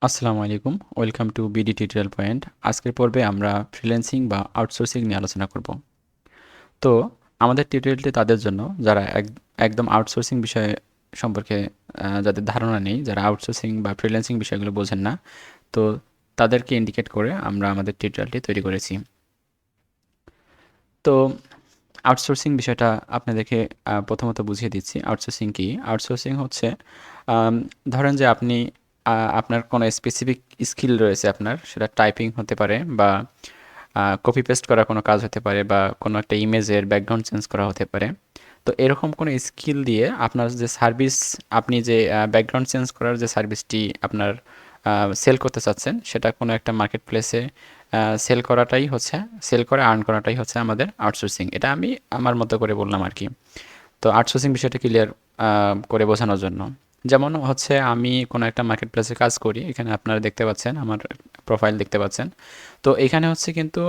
আসসালামু আলাইকুম, welcome to BD tutorial point. আজকের পর্বে আমরা ফ্রিল্যান্সিং বা আউটসোর্সিং নিয়ে আলোচনা করব। তো আমাদের টিউটোরিয়ালটি তাদের জন্য যারা একদম আউটসোর্সিং বিষয়ে সম্পর্কে যাদের ধারণা নেই, যারা আউটসোর্সিং বা ফ্রিল্যান্সিং বিষয়গুলো বোঝেন না, তো তাদেরকে ইন্ডিকেট করে আমরা আমাদের টিউটোরিয়ালটি তৈরি করেছি। তো আউটসোর্সিং বিষয়টা আপনাদেরকে প্রথমত বুঝিয়ে দিচ্ছি। আউটসোর্সিং কি? আউটসোর্সিং হচ্ছে আম, ধরেন যে আপনি আপনার কোনো স্পেসিফিক স্কিল রয়েছে, আপনার সেটা টাইপিং হতে পারে বা কপি পেস্ট করা কোনো কাজ হতে পারে বা কোনো একটা ইমেজের ব্যাকগ্রাউন্ড চেঞ্জ করা হতে পারে। তো এরকম কোনো স্কিল দিয়ে আপনার যে সার্ভিস, আপনি যে ব্যাকগ্রাউন্ড চেঞ্জ করার যে সার্ভিসটি আপনার সেল করতে চাচ্ছেন, সেটা কোনো একটা মার্কেট প্লেসে সেল করে আর্ন করাটাই হচ্ছে আমাদের আউটসোর্সিং। এটা আমি আমার মতো করে বললাম আর কি। তো আউটসোর্সিং বিষয়টা ক্লিয়ার করে বোঝানোর জন্য, যেমন হচ্ছে আমি কোনো একটা মার্কেট প্লেসে কাজ করি। এখানে আপনারা দেখতে পাচ্ছেন, আমার প্রোফাইল দেখতে পাচ্ছেন। তো এখানে হচ্ছে কিন্তু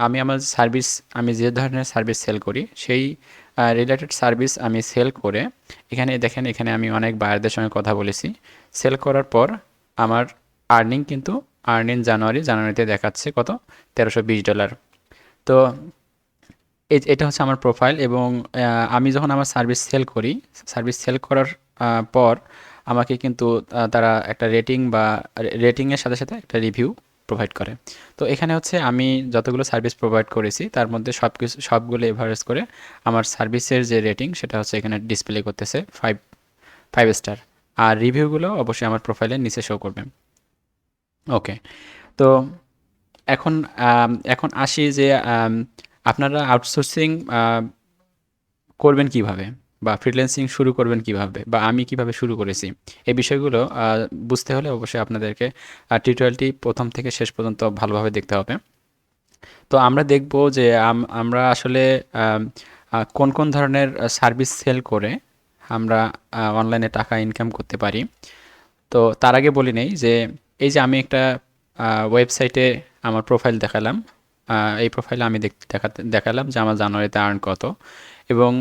আমি আমার সার্ভিস, আমি যে ধরনের সার্ভিস সেল করি সেই রিলেটেড সার্ভিস আমি সেল করে, এখানে দেখেন, এখানে আমি অনেক বায়ারদের সঙ্গে কথা বলেছি। সেল করার পর আমার আর্নিং কিন্তু জানুয়ারিতে দেখাচ্ছে কত, $1320। তো এটা হচ্ছে আমার প্রোফাইল। এবং আমি যখন আমার সার্ভিস সেল করি, সার্ভিস সেল করার পর আমাকে কিন্তু তারা একটা রেটিং বা রেটিংয়ের সাথে সাথে একটা রিভিউ প্রোভাইড করে। তো এখানে হচ্ছে আমি যতগুলো সার্ভিস প্রোভাইড করেছি তার মধ্যে সবগুলো এভারেজ করে আমার সার্ভিসের যে রেটিং সেটা হচ্ছে এখানে ডিসপ্লে করতেছে ফাইভ ফাইভ স্টার। আর রিভিউগুলো অবশ্যই আমার প্রোফাইলের নিচে শো করবে। ওকে। তো এখন এখন আসি যে আপনারা আউটসোর্সিং করবেন কিভাবে, বা ফ্রিল্যান্সিং শুরু করবেন কিভাবে, বা আমি কিভাবে শুরু করেছি, এই বিষয়গুলো বুঝতে হলে অবশ্যই আপনাদেরকে টিউটোরিয়ালটি প্রথম থেকে শেষ পর্যন্ত ভালোভাবে দেখতে হবে। তো আমরা দেখব যে আমরা আসলে আম, কোন কোন ধরনের সার্ভিস সেল করে আমরা অনলাইনে টাকা ইনকাম করতে পারি। তো তার আগে বলি নেই যে এই যে আমি একটা ওয়েবসাইটে আমার প্রোফাইল দেখালাম। এই প্রোফাইলে আমি দেখালাম যে আমার জানুয়ারিতে আর্ন কত। এবং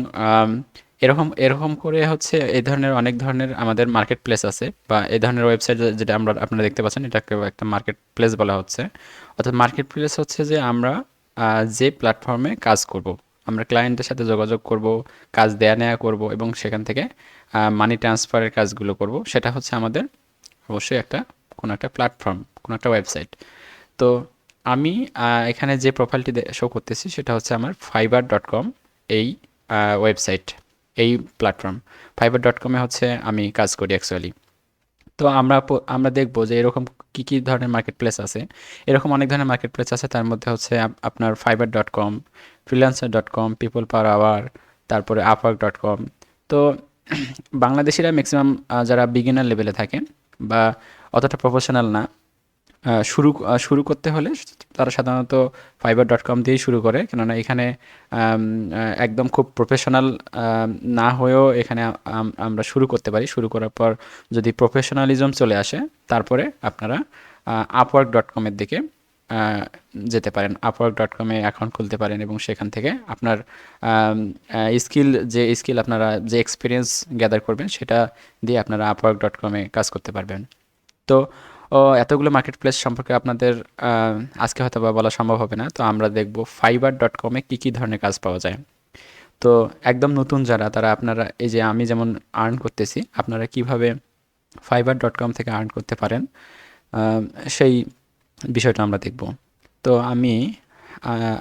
এরকম এরকম করে হচ্ছে এই ধরনের অনেক ধরনের আমাদের মার্কেট প্লেস আছে, বা এই ধরনের ওয়েবসাইট যেটা আপনারা দেখতে পাচ্ছেন, এটাকে একটা মার্কেট প্লেস বলা হচ্ছে। অর্থাৎ মার্কেট প্লেস হচ্ছে যে আমরা যে প্ল্যাটফর্মে কাজ করব, আমরা ক্লায়েন্টের সাথে যোগাযোগ করব, কাজ দেয়া নেওয়া করব এবং সেখান থেকে মানি ট্রান্সফারের কাজগুলো করব, সেটা হচ্ছে আমাদের অবশ্যই কোনো একটা প্ল্যাটফর্ম, কোনো একটা ওয়েবসাইট। তো আমি এখানে যে প্রোফাইলটি শো করতেছি সেটা হচ্ছে আমার fiverr.com, এই ওয়েবসাইট, এই প্ল্যাটফর্ম। fiverr.com-এ হচ্ছে আমি কাজ করি অ্যাকচুয়ালি। তো আমরা দেখব যে এরকম কি কি ধরনের মার্কেট প্লেস আছে। এরকম অনেক ধরনের মার্কেট প্লেস আছে, তার মধ্যে হচ্ছে আপনার fiverr.com, freelancer.com, people per hour, তারপরে upwork.com। তো বাংলাদেশিরা ম্যাক্সিমাম যারা বিগিনার লেভেলে থাকেন বা অতটা প্রফেশনাল না, শুরু করতে হলে তারা সাধারণত fiverr.com দিয়েই শুরু করে, কেননা এখানে একদম খুব প্রফেশনাল না হয়েও এখানে আমরা শুরু করতে পারি। শুরু করার পর যদি প্রফেশনালিজম চলে আসে, তারপরে আপনারা আপওয়ার্ক.কমের দিকে আহ, যেতে পারেন। আপওয়ার্ক.কমে অ্যাকাউন্ট খুলতে পারেন এবং সেখান থেকে আপনার স্কিল, আপনারা যে এক্সপিরিয়েন্স গ্যাদার করবেন সেটা দিয়ে আপনারা আপওয়ার্ক.কমে কাজ করতে পারবেন। তো এতগুলো মার্কেট প্লেস সম্পর্কে আপনাদের আজকে হয়তো বা বলা সম্ভব হবে না। তো আমরা দেখব fiverr.com-এ কী কী ধরনের কাজ পাওয়া যায়। তো একদম নতুন যারা, তারা আপনারা এই যে আমি যেমন আর্ন করতেছি, আপনারা কিভাবে fiverr.com থেকে আর্ন করতে পারেন, আহ, সেই বিষয়টা আমরা দেখব। তো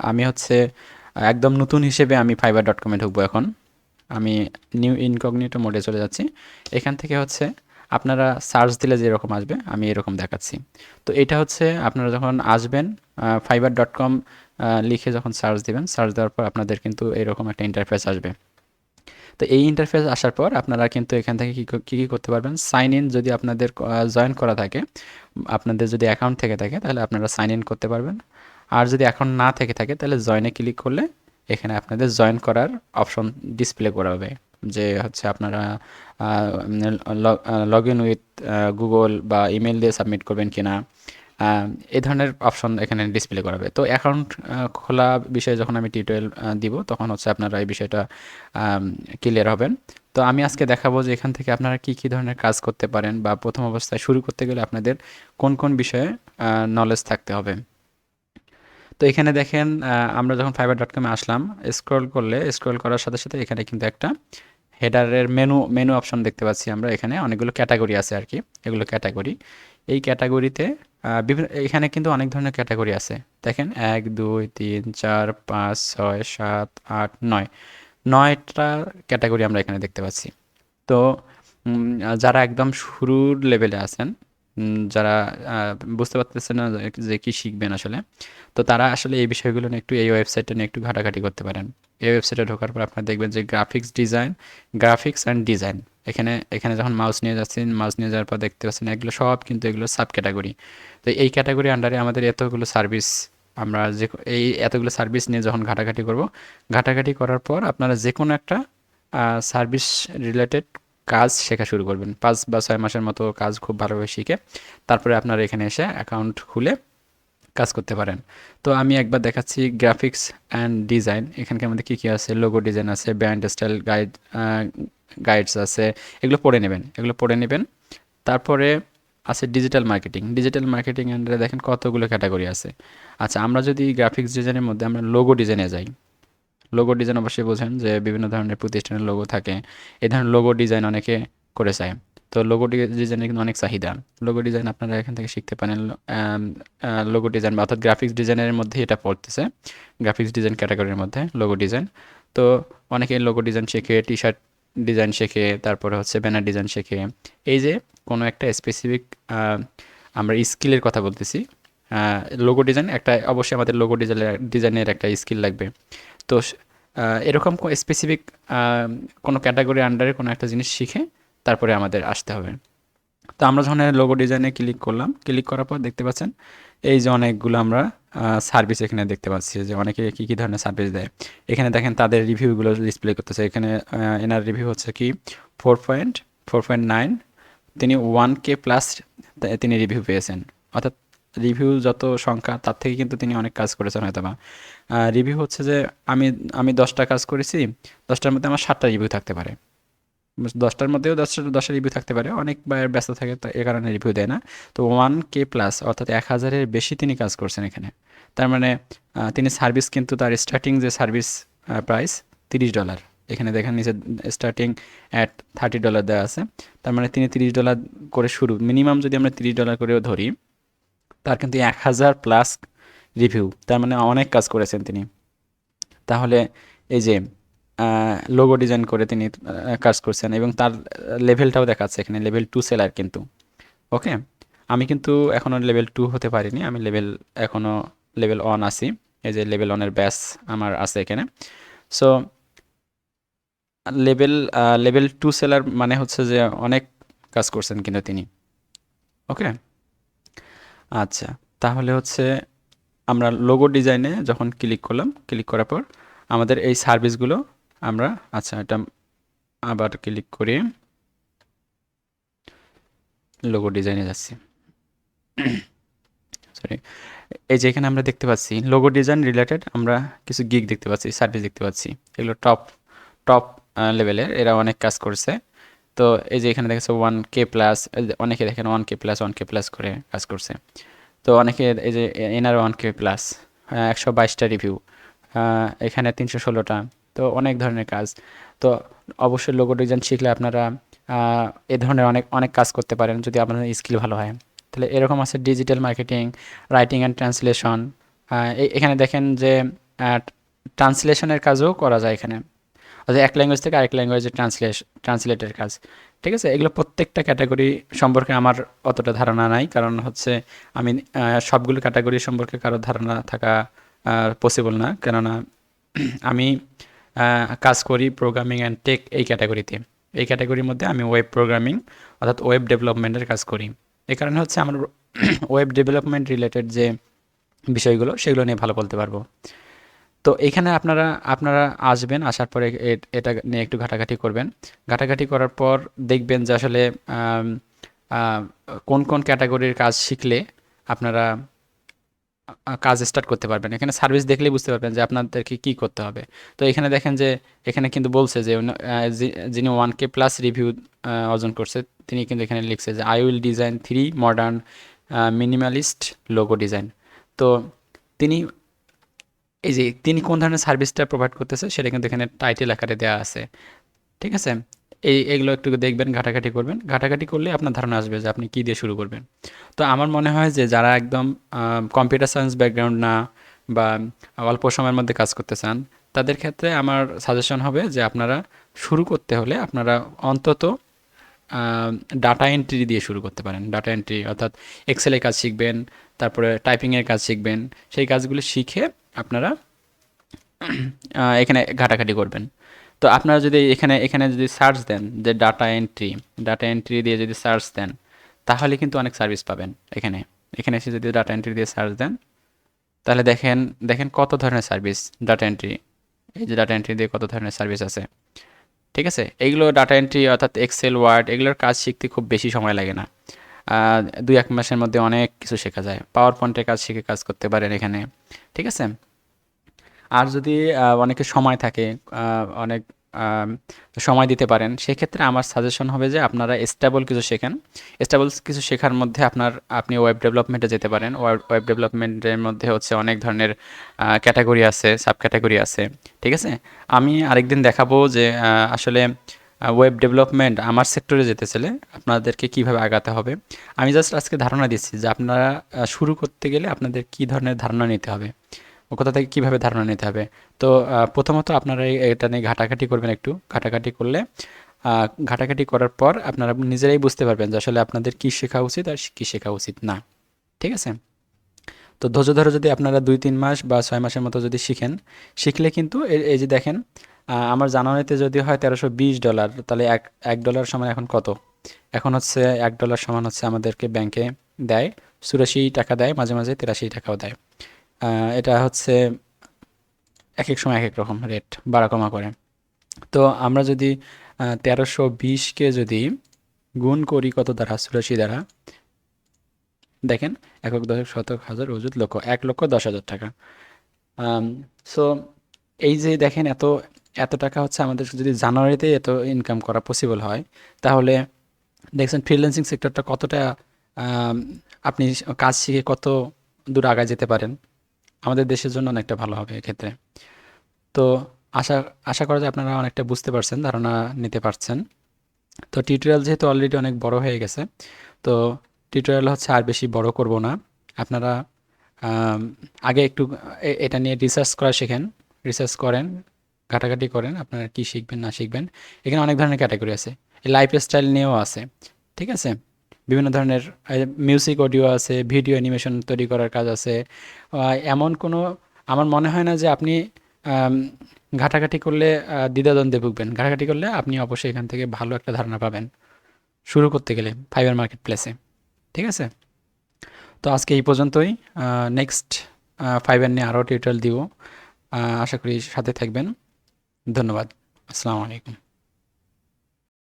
আমি হচ্ছে একদম নতুন হিসেবে আমি fiverr.com-এ ঢুকবো এখন। আমি নিউ ইনকগনিটো মোডে চলে যাচ্ছি। এখান থেকে হচ্ছে আপনারা সার্চ দিলে যেরকম আসবে আমি এরকম দেখাচ্ছি। তো এটা হচ্ছে আপনারা যখন আসবেন fiverr.com লিখে যখন সার্চ দিবেন, সার্চ দেওয়ার পর আপনাদের কিন্তু এরকম একটা ইন্টারফেস আসবে। তো এই ইন্টারফেস আসার পর আপনারা কিন্তু এখান থেকে কী করতে পারবেন, সাইন ইন যদি আপনাদের জয়েন করা থাকে, আপনাদের যদি অ্যাকাউন্ট থেকে থাকে তাহলে আপনারা সাইন ইন করতে পারবেন। আর যদি অ্যাকাউন্ট না থেকে থাকে তাহলে জয়েনে ক্লিক করলে এখানে আপনাদের জয়েন করার অপশন ডিসপ্লে করা হবে, যে হচ্ছে আপনারা লগ ইন উইথ গুগল বা ইমেল দিয়ে সাবমিট করবেন কিনা, আহ, এই ধরনের অপশন এখানে ডিসপ্লে করাবে। তো অ্যাকাউন্ট খোলা বিষয়ে যখন আমি টিউটোরিয়াল দিব তখন হচ্ছে আপনারা এই বিষয়টা ক্লিয়ার হবেন। তো তো আমি আজকে দেখাবো যে এখান থেকে আপনারা কি কি ধরনের কাজ করতে পারেন, বা প্রথম অবস্থায় শুরু করতে গেলে আপনাদের কোন কোন বিষয়ে নলেজ থাকতে হবে। তো এখানে দেখেন, আমরা যখন fiverr.com-এ আসলাম, স্ক্রল করার সাথে সাথে এখানে কিন্তু একটা হেডারের মেনু অপশন দেখতে পাচ্ছি আমরা। এখানে অনেকগুলো ক্যাটাগরি আছে আর কি, এগুলো ক্যাটাগরি। এই ক্যাটাগরিতে বিভিন্ন, এখানে কিন্তু অনেক ধরনের ক্যাটাগরি আছে। দেখেন 1 2 3 4 5 6 7 8 9, 9টা ক্যাটাগরি আমরা এখানে দেখতে পাচ্ছি। তো যারা একদম শুরুর লেভেলে আছেন, যারা বুঝতে পারতেছেন না যে কি শিখবেন আসলে, তো তারা আসলে এই বিষয়গুলো নিয়ে একটু, এই ওয়েবসাইটটা নিয়ে একটু ঘাটাঘাটি করতে পারেন। এই ওয়েবসাইটে ঢোকার পর আপনারা দেখবেন যে গ্রাফিক্স অ্যান্ড ডিজাইন, এখানে এখানে যখন মাউস নিয়ে যাচ্ছেন, মাউস নিয়ে যাওয়ার পর দেখতে পাচ্ছেন এগুলো সব কিন্তু এগুলো সাব ক্যাটাগরি। তো এই ক্যাটাগরি আন্ডারে আমাদের এতগুলো সার্ভিস, আমরা যে এই এতগুলো সার্ভিস নিয়ে যখন ঘাটাঘাটি করব, ঘাটাঘাটি করার পর আপনারা যে কোনো একটা সার্ভিস রিলেটেড কাজ শেখা শুরু করবেন। 5 বা 6 মাসের মতো কাজ খুব ভালোভাবে শিখে তারপরে আপনারা এখানে এসে অ্যাকাউন্ট খুলে কাজ করতে পারেন। তো আমি একবার দেখাচ্ছি গ্রাফিক্স অ্যান্ড ডিজাইন। এখানকার মধ্যে কী কী আছে, লোগো ডিজাইন আছে, ব্র্যান্ড স্টাইল গাইডস আছে, এগুলো পড়ে নেবেন, এগুলো পড়ে নেবেন। তারপরে আছে ডিজিটাল মার্কেটিং আন্ডারে দেখেন কতগুলো ক্যাটাগরি আছে। আচ্ছা, আমরা যদি গ্রাফিক্স ডিজাইনের মধ্যে আমরা লোগো ডিজাইনে যাই, লোগো ডিজাইন অবশ্যই বোঝেন যে বিভিন্ন ধরনের প্রতিষ্ঠানের লোগো থাকে, এই ধরনের লোগো ডিজাইন অনেকে করে চায়। তো লোগো ডিজাইনের কিন্তু অনেক চাহিদা। লোগো ডিজাইন আপনারা এখান থেকে শিখতে পারেন। লোগো ডিজাইন বা অর্থাৎ গ্রাফিক্স ডিজাইনের মধ্যে এটা পড়তেছে, গ্রাফিক্স ডিজাইন ক্যাটাগরির মধ্যে লোগো ডিজাইন। তো অনেকে লোগো ডিজাইন শেখে, টি শার্ট ডিজাইন শেখে, তারপরে হচ্ছে ব্যানার ডিজাইন শেখে। এই যে কোনো একটা স্পেসিফিক, আমরা স্কিলের কথা বলতেছি। লোগো ডিজাইন একটা, অবশ্যই আমাদের লোগো ডিজাইনের একটা স্কিল লাগবে। তো এরকম স্পেসিফিক কোনো ক্যাটাগরি আন্ডারে কোনো একটা জিনিস শিখে তারপরে আমাদের আসতে হবে। তো আমরা যখন লোগো ডিজাইনে ক্লিক করলাম, ক্লিক করার পর দেখতে পাচ্ছেন এই যে অনেকগুলো আমরা সার্ভিস এখানে দেখতে পাচ্ছি, যে অনেকে কী কী ধরনের সার্ভিস দেয়। এখানে দেখেন তাদের রিভিউগুলো ডিসপ্লে করতেছে। এখানে এনার রিভিউ হচ্ছে কি 4.9, তিনি 1K প্লাস তিনি রিভিউ পেয়েছেন। অর্থাৎ রিভিউ যত সংখ্যা তার থেকে কিন্তু তিনি অনেক কাজ করেছেন হয়তো বা। রিভিউ হচ্ছে যে আমি আমি 10টা কাজ করেছি, 10টার মধ্যে আমার 7টা রিভিউ থাকতে পারে। 10টার মধ্যেও 10টা রিভিউ থাকতে পারে, অনেক ব্যস্ত থাকে, তো এ কারণে রিভিউ দেয় না। তো 1K প্লাস অর্থাৎ 1000-এর বেশি তিনি কাজ করছেন এখানে। তার মানে তিনি সার্ভিস, কিন্তু তার স্টার্টিং যে সার্ভিস প্রাইস $30। এখানে দেখেন নিচে স্টার্টিং অ্যাট $30 দেওয়া আছে। তার মানে তিনি $30 করে শুরু, মিনিমাম যদি আমরা $30 করেও ধরি, তার কিন্তু 1000+ রিভিউ, তার মানে অনেক কাজ করেছেন তিনি। তাহলে এই যে লোগো ডিজাইন করে তিনি কাজ করছেন, এবং তার লেভেলটাও দেখাচ্ছে এখানে, লেভেল 2 সেলার কিন্তু। ওকে, আমি কিন্তু এখনও লেভেল 2 হতে পারিনি, আমি এখনও লেভেল 1 আছি। এই যে লেভেল 1-এর ব্যাচ আমার আছে এখানে। সো লেভেল 2 সেলার মানে হচ্ছে যে অনেক কাজ করছেন কিন্তু তিনি। ওকে, আচ্ছা, তাহলে হচ্ছে আমরা লোগো ডিজাইনে যখন ক্লিক করলাম, ক্লিক করার পর আমাদের এই সার্ভিসগুলো আমরা, আচ্ছা এটা আবার ক্লিক করি, লোগো ডিজাইনে যাচ্ছি, সরি। এই যে এখানে আমরা দেখতে পাচ্ছি লোগো ডিজাইন রিলেটেড আমরা কিছু গিগ দেখতে পাচ্ছি, সার্ভিস দেখতে পাচ্ছি। এগুলো টপ টপ লেভেলের, এরা অনেক কাজ করছে। তো এই যে এখানে দেখেছে 1K প্লাস, অনেকে দেখেন 1K প্লাস করে কাজ করছে। তো অনেকে এই যে এনার 1K প্লাস, 122টা রিভিউ, এখানে 316টা। তো অনেক ধরনের কাজ। তো অবশ্যই লোগো ডিজাইন শিখলে আপনারা এ ধরনের অনেক অনেক কাজ করতে পারেন যদি আপনাদের স্কিল ভালো হয়। তাহলে এরকম আছে digital marketing, writing and translation. এখানে দেখেন যে ট্রান্সলেশনের কাজও করা যায় এখানে, অর্থাৎ এক ল্যাঙ্গুয়েজ থেকে আরেক ল্যাঙ্গুয়েজে ট্রান্সলেটের কাজ। ঠিক আছে, এগুলো প্রত্যেকটা ক্যাটাগরি সম্পর্কে আমার অতটা ধারণা নাই, কারণ হচ্ছে আমি সবগুলো ক্যাটাগরি সম্পর্কে কারো ধারণা থাকা পসিবল না, কেননা আমি কাজ করি প্রোগ্রামিং অ্যান্ড টেক এই ক্যাটাগরিতে। এই ক্যাটাগরির মধ্যে আমি ওয়েব প্রোগ্রামিং অর্থাৎ ওয়েব ডেভেলপমেন্টের কাজ করি। এই কারণে হচ্ছে আমার ওয়েব ডেভেলপমেন্ট রিলেটেড যে বিষয়গুলো সেগুলো নিয়ে ভালো বলতে পারবো। তো এখানে আপনারা আপনারা আসবেন, আসার পরে এটা নিয়ে একটু ঘাটাঘাটি করবেন। ঘাটাঘাটি করার পর দেখবেন যে আসলে আম, আ, কোন কোন ক্যাটাগরির কাজ শিখলে আপনারা কাজ স্টার্ট করতে পারবেন। এখানে সার্ভিস দেখলেই বুঝতে পারবেন যে আপনাদেরকে কি করতে হবে। তো এখানে দেখেন যে এখানে কিন্তু বলছে যে যিনি 1K প্লাস রিভিউ অর্জন করছে তিনি কিন্তু এখানে লিখছে যে I will design 3 modern minimalist logo design. তো তিনি এই যে তিনি কোন ধরনের সার্ভিসটা প্রোভাইড করতেছে সেটা কিন্তু এখানে টাইটেল আকারে দেওয়া আছে। ঠিক আছে? এগুলো একটু দেখবেন, ঘাটাঘাটি করবেন। ঘাটাঘাটি করলে আপনার ধারণা আসবে যে আপনি কী দিয়ে শুরু করবেন। তো আমার মনে হয় যে যারা একদম কম্পিউটার সায়েন্স ব্যাকগ্রাউন্ড না বা অল্প সময়ের মধ্যে কাজ করতে চান, তাদের ক্ষেত্রে আমার সাজেশন হবে যে আপনারা শুরু করতে হলে আপনারা অন্তত ডাটা এন্ট্রি দিয়ে শুরু করতে পারেন। ডাটা এন্ট্রি অর্থাৎ এক্সেলের কাজ শিখবেন, তারপরে টাইপিংয়ের কাজ শিখবেন। সেই কাজগুলো শিখে আপনারা এখানে ঘাটাঘাটি করবেন। তো আপনারা যদি এখানে এখানে যদি সার্চ দেন যে ডাটা এন্ট্রি দিয়ে যদি সার্চ দেন, তাহলে কিন্তু অনেক সার্ভিস পাবেন এখানে। এখানে এসে যদি ডাটা এন্ট্রি দিয়ে সার্চ দেন, তাহলে দেখেন দেখেন কত ধরনের সার্ভিস ডাটা এন্ট্রি, এই যে ডাটা এন্ট্রি দিয়ে কত ধরনের সার্ভিস আছে। ঠিক আছে? এইগুলো ডাটা এন্ট্রি অর্থাৎ এক্সেল, ওয়ার্ড এগুলোর কাজ শিখতে খুব বেশি সময় লাগে না। ২-১ মাসের মধ্যে অনেক কিছু শেখা যায়। পাওয়ার পয়েন্টের কাজ শিখে কাজ করতে পারেন এখানে। ঠিক আছে? আর যদি অনেকের সময় থাকে, অনেক আম সময় দিতে পারেন, সেক্ষেত্রে আমার সাজেশন হবে যে আপনারা স্টেবল কিছু শেখেন। স্টেবল কিছু শেখার মধ্যে আপনি ওয়েব ডেভেলপমেন্টে যেতে পারেন। ওয়েব ডেভেলপমেন্টের মধ্যে হচ্ছে অনেক ধরনের ক্যাটেগরি আছে, সাব ক্যাটেগরি আছে। ঠিক আছে? আমি আরেকদিন দেখাবো যে আসলে ওয়েব ডেভেলপমেন্ট আমার সেক্টরে যেতে চাইলে আপনাদেরকে কিভাবে আগাতে হবে। আমি জাস্ট আজকে ধারণা দিচ্ছি যে আপনারা শুরু করতে গেলে আপনাদের কী ধরনের ধারণা নিতে হবে। ও কোথা থেকে কীভাবে ধারণা নিতে হবে। তো প্রথমত আপনারা এটা নিয়ে ঘাটাঘাটি করবেন একটু। ঘাটাঘাটি করলে ঘাটাঘাটি করার পর আপনারা নিজেরাই বুঝতে পারবেন যে আসলে আপনাদের কী শেখা উচিত আর কী শেখা উচিত না। ঠিক আছে? তো ধৈর্য ধরে যদি আপনারা ২-৩ মাস বা ৬ মাসের মতো যদি শিখেন, শিখলে কিন্তু এই যে দেখেন আমার জানুয়ারিতে যদি হয় $১৩২০, তাহলে $১ সমান এখন কত? এখন হচ্ছে $১ সমান হচ্ছে আমাদেরকে ব্যাংকে দেয় ৮৪ টাকা দেয়, মাঝে মাঝে ৮৩ টাকাও দেয়। এটা হচ্ছে একেক সময় একেক রকম রেট বাড়া কমা করে। তো আমরা যদি ১৩২০কে যদি গুণ করি কত দ্বারা? ৮৪ দ্বারা, দেখেন একক, দশক, শতক, হাজার, অযুত, লক্ষ, ১,১০,০০০ টাকা। সো এই যে দেখেন এত এত টাকা হচ্ছে আমাদের যদি জানুয়ারিতে এত ইনকাম করা পসিবল হয়, তাহলে দেখছেন ফ্রিল্যান্সিং সেক্টরটা কতটা আম, আপনি কাজ শিখে কত দূর আগায় যেতে পারেন। আমাদের দেশের জন্য অনেকটা ভালো হবে এক্ষেত্রে। তো আশা আশা করা যায় আপনারা অনেকটা বুঝতে পারছেন, ধারণা নিতে পারছেন। তো টিউটোরিয়াল যেহেতু অলরেডি অনেক বড় হয়ে গেছে, তো টিউটোরিয়াল হচ্ছে আর বেশি বড় করব না। আপনারা আম, আগে একটু এটা নিয়ে রিসার্চ করা শেখেন, রিসার্চ করেন, ঘাটাঘাটি করেন আপনারা কি শিখবেন না শিখবেন। এখানে অনেক ধরনের ক্যাটাগরি আছে, লাইফ স্টাইল নিয়েও আছে। ঠিক আছে? বিভিন্ন ধরনের মিউজিক, অডিও আছে, ভিডিও অ্যানিমেশন তৈরি করার কাজ আছে। এমন কোনো আমার মনে হয় না যে আপনি আম, ঘাটাঘাটি করলে দ্বিধাদ্বন্দ্বে ভুগবেন। ঘাটাঘাটি করলে আপনি অবশ্যই এখান থেকে ভালো একটা ধারণা পাবেন শুরু করতে গেলে ফাইবার মার্কেট প্লেসে। ঠিক আছে? তো আজকে এই পর্যন্তই। নেক্সট ফাইবার নিয়ে আরও টিউটোরিয়াল দিব। আশা করি সাথে থাকবেন। ধন্যবাদ। আসসালামু আলাইকুম।